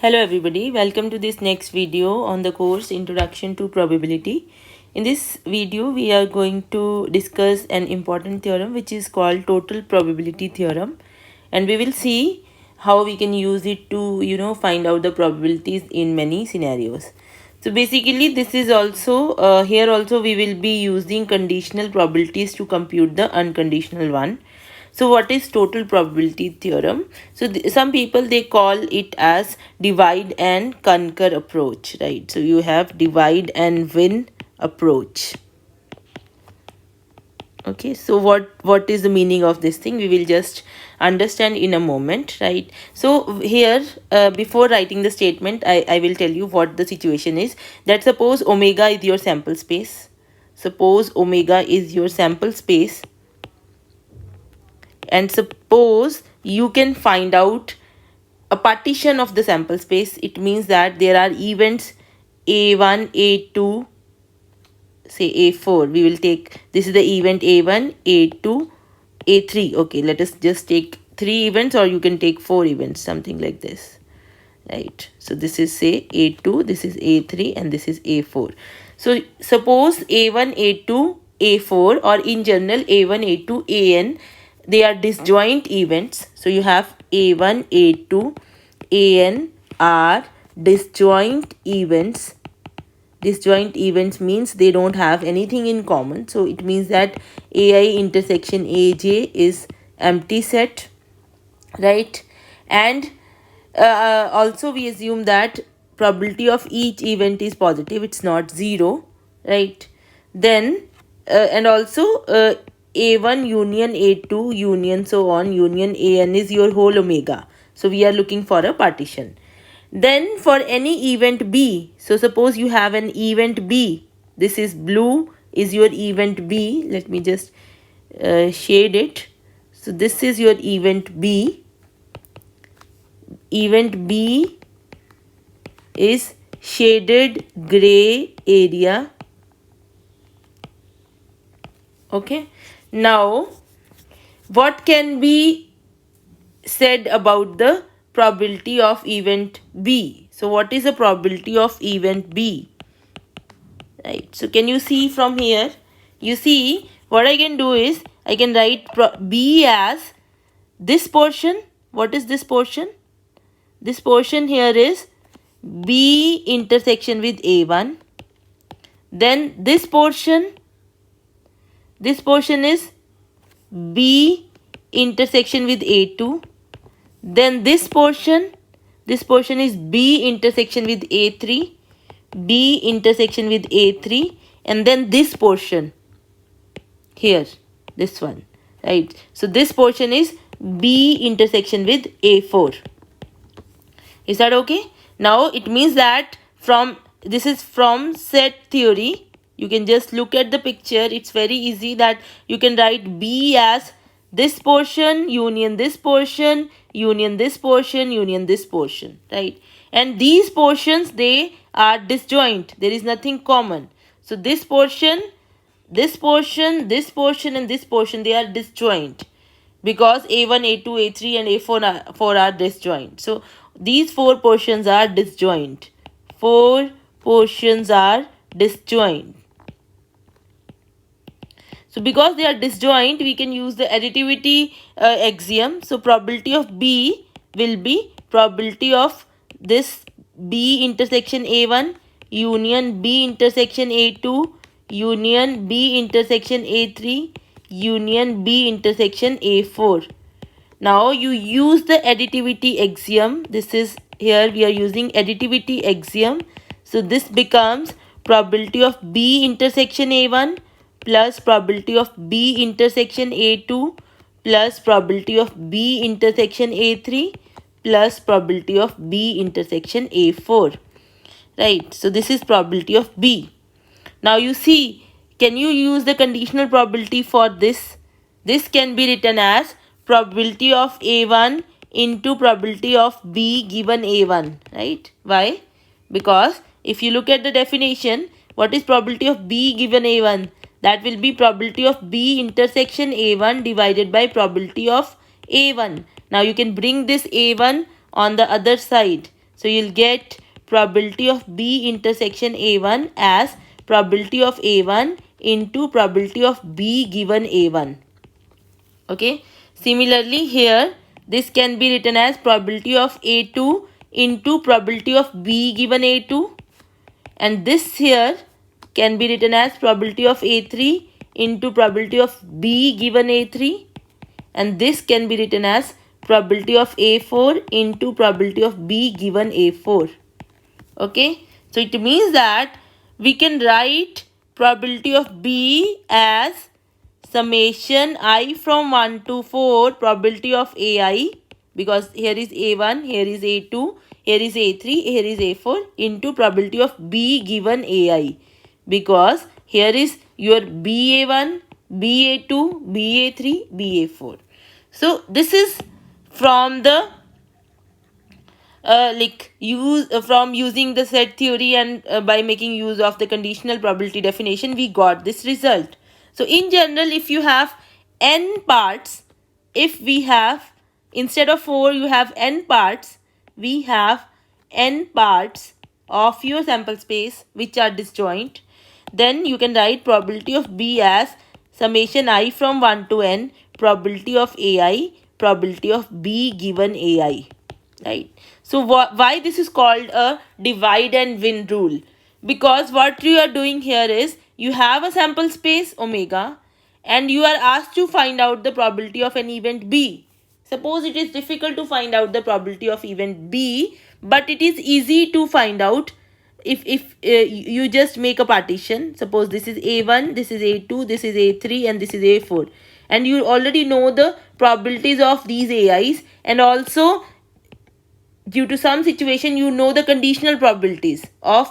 Hello everybody, welcome to this next video on the course Introduction to Probability. In this video, we are going to discuss an important theorem which is called total probability theorem, and we will see how we can use it to find out the probabilities in many scenarios. So basically this is also here also we will be using conditional probabilities to compute the unconditional one. So what is total probability theorem? So some people they call it as divide and conquer approach, right? So you have divide and win approach. Okay, so what is the meaning of this thing? We will just understand in a moment, right? So here before writing the statement, I will tell you what the situation is. That suppose omega is your sample space. Suppose omega is your sample space, and suppose you can find out a partition of the sample space. It means that there are events a1, a2, say a4. We will take, this is the event a1, a2, a3. Okay, let us just take 3 events, or you can take 4 events, something like this, right? So this is say a2, this is a3, and this is a4. So suppose a1, a2, a4, or in general a1, a2, an, they are disjoint events. So you have a1, a2, an are disjoint events. Disjoint events means they don't have anything in common. So it means that ai intersection aj is empty set, right? And also we assume that probability of each event is positive, it's not zero, right? Then and also a1 union a2 union so on union an is your whole omega. So we are looking for a partition. Then for any event b, so suppose you have an event b, this is blue is your event b. Let me just shade it. So this is your event b. Event b is shaded gray area. Okay, now what can be said about the probability of event b? So what is the probability of event b, right? So can you see from here? You see what I can do is I can write b as this portion. What is this portion? This portion here is b intersection with a1. Then this portion is b intersection with a2. Then this portion is b intersection with a3, b intersection with a3, and then this portion here, this one, right? So this portion is b intersection with a4. Is that okay? Now it means that this is from set theory. You can just look at the picture. It's very easy that you can write b as this portion union this portion union this portion union this portion, right? And these portions, they are disjoint. There is nothing common. So this portion, this portion, this portion, and this portion, they are disjoint because a1, a2, a3, and a4 are disjoint. So these 4 portions are disjoint. 4 portions are disjoint. So because they are disjoint, we can use the additivity axiom. So probability of b will be probability of this b intersection a1 union b intersection a2 union b intersection a3 union b intersection a4. Now you use the additivity axiom. This is here we are using additivity axiom. So this becomes probability of b intersection a1 plus probability of b intersection a2 plus probability of b intersection a3 plus probability of b intersection a4, right? So this is probability of b. Now you see, can you use the conditional probability for this? This can be written as probability of a1 into probability of b given a1, right? Why? Because if you look at the definition, what is probability of b given a1? That will be probability of b intersection a1 divided by probability of a1. Now you can bring this a1 on the other side. So you'll get probability of B intersection A1 as probability of A1 into probability of B given A1. Okay. Similarly here, this can be written as probability of A2 into probability of B given A2. And this here can be written as probability of A3 into probability of B given A3. And this can be written as probability of A4 into probability of B given A4. Okay. So it means that we can write probability of B as summation I from 1 to 4 probability of AI, because here is A1, here is A2, here is A3, here is A4 into probability of B given AI, because here is your BA1, BA2, BA3, BA4. So this is from the from using the set theory, and by making use of the conditional probability definition, we got this result. So in general, if you have n parts, if we have, instead of 4 you have n parts, we have n parts of your sample space which are disjoint, then you can write probability of B as summation I from 1 to n probability of AI, probability of B given AI, right? So why this is called a divide and win rule? Because what you are doing here is, you have a sample space omega and you are asked to find out the probability of an event B. Suppose it is difficult to find out the probability of event B, but it is easy to find out if you just make a partition. Suppose this is A1, this is A2, this is A3 and this is A4, and you already know the probabilities of these AIs, and also due to some situation you know the conditional probabilities of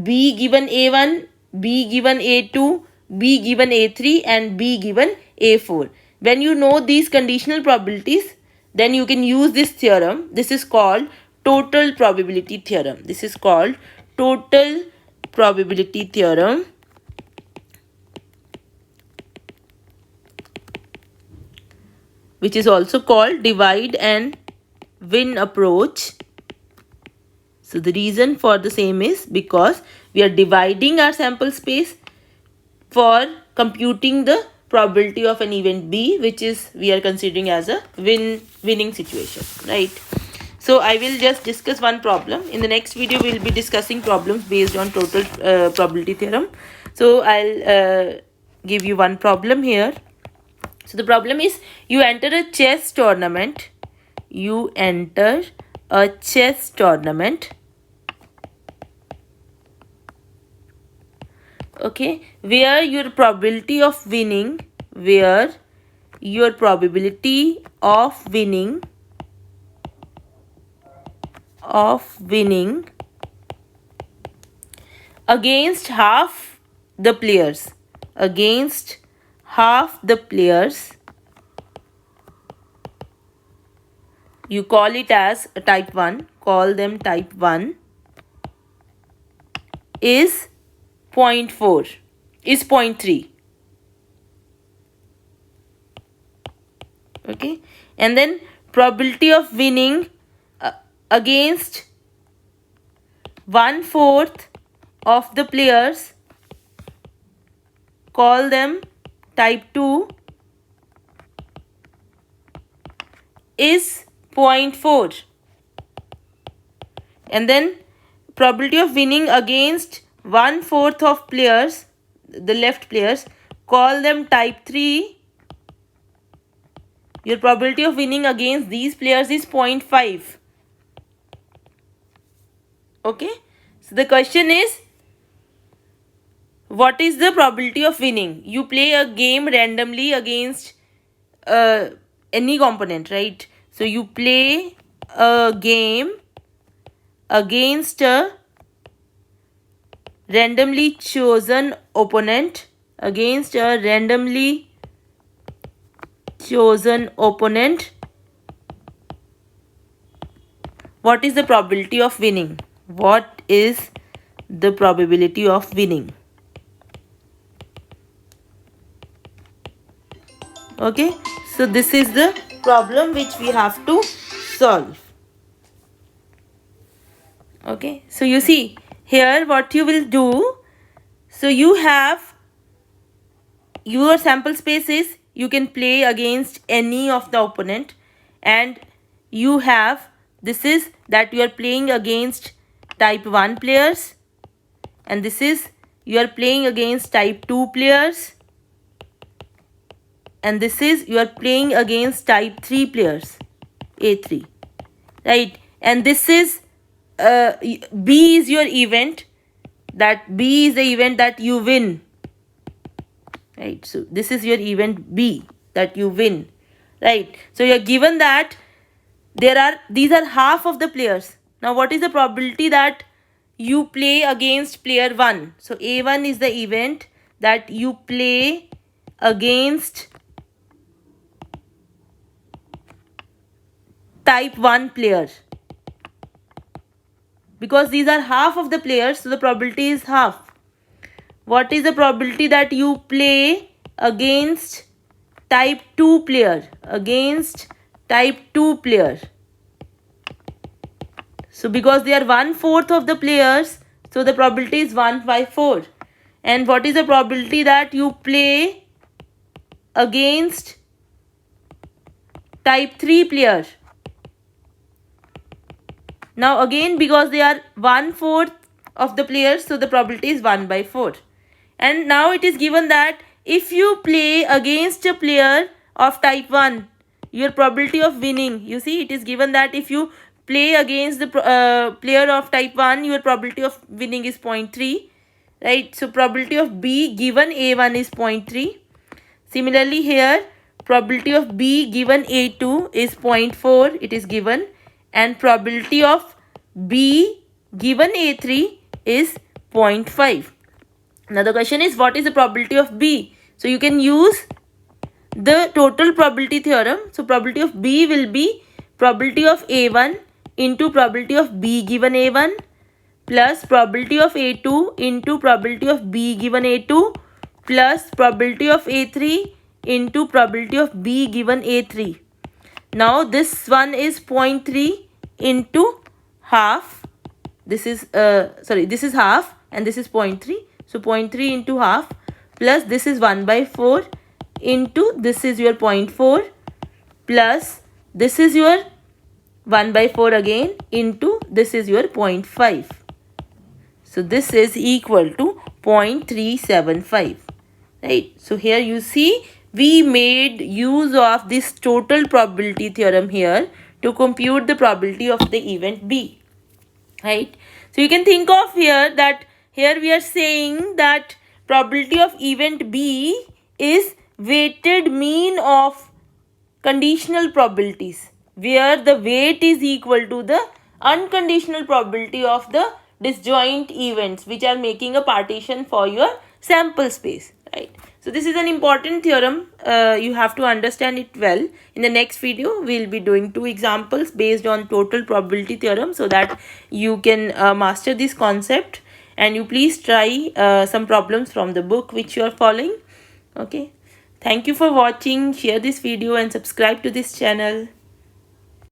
B given A1, B given A2, B given A3 and B given A4. When you know these conditional probabilities, then you can use this theorem. This is called total probability theorem. This is called total probability theorem, which is also called divide and win approach. So the reason for the same is because we are dividing our sample space for computing the probability of an event B, which is we are considering as a winning situation, right? So I will just discuss one problem. In the next video, we will be discussing problems based on total probability theorem. So I'll give you one problem here. So the problem is, you enter a chess tournament. You enter a chess tournament. Okay, where your probability of winning, against half the players, you call it as a type 1, call them type 1, is 0.4, is 0.3. Okay, and then probability of winning against 1/4 of the players, call them type 2, is 0.4. And then probability of winning against 1/4 of players, the left players, call them type 3. Your probability of winning against these players is 0.5. Okay, so the question is, what is the probability of winning? You play a game randomly against any component, right? So you play a game against a randomly chosen opponent, What is the probability of winning? What is the probability of winning? Okay, so this is the problem which we have to solve. Okay, so you see here what you will do. So you have your sample space is you can play against any of the opponent, and you have this is that you are playing against type 1 players, and this is you are playing against type 2 players, and this is you are playing against type 3 players, A3, right? And this is B is your event, that B is the event that you win, right? So this is your event B that you win, right? So you're given that these are half of the players. Now what is the probability that you play against player 1? So A1 is the event that you play against type 1 player, because these are half of the players, so the probability is half. What is the probability that you play against type 2 player? Against type 2 player. So because they are 1/4 of the players, so the probability is 1/4. And what is the probability that you play against type 3 player? Now again, because they are 1/4 of the players, so the probability is 1/4. And now it is given that if you play against a player of type 1, your probability of winning, you see it is given that if you play against the player of type 1, your probability of winning is 0.3, right? So probability of B given A1 is 0.3. Similarly here, probability of B given A2 is 0.4, it is given, and probability of B given A3 is 0.5. Now the question is, what is the probability of B? So you can use the total probability theorem. So probability of B will be probability of A1 into probability of B given A1 plus probability of A2 into probability of B given A2 plus probability of A3 into probability of B given A3. Now this one is 0.3 into half. This is this is half and this is 0.3. So 0.3 into half plus this is 1/4 into this is your 0.4 plus this is your 1/4 again into this is your 0.5. So this is equal to 0.375, right? So here you see we made use of this total probability theorem here to compute the probability of the event B, right? So you can think of here that here we are saying that probability of event B is weighted mean of conditional probabilities, where the weight is equal to the unconditional probability of the disjoint events which are making a partition for your sample space, right? So this is an important theorem. You have to understand it well. In the next video, we'll be doing 2 examples based on total probability theorem so that you can master this concept, and you please try some problems from the book which you are following. Okay. Thank you for watching. Share this video and subscribe to this channel.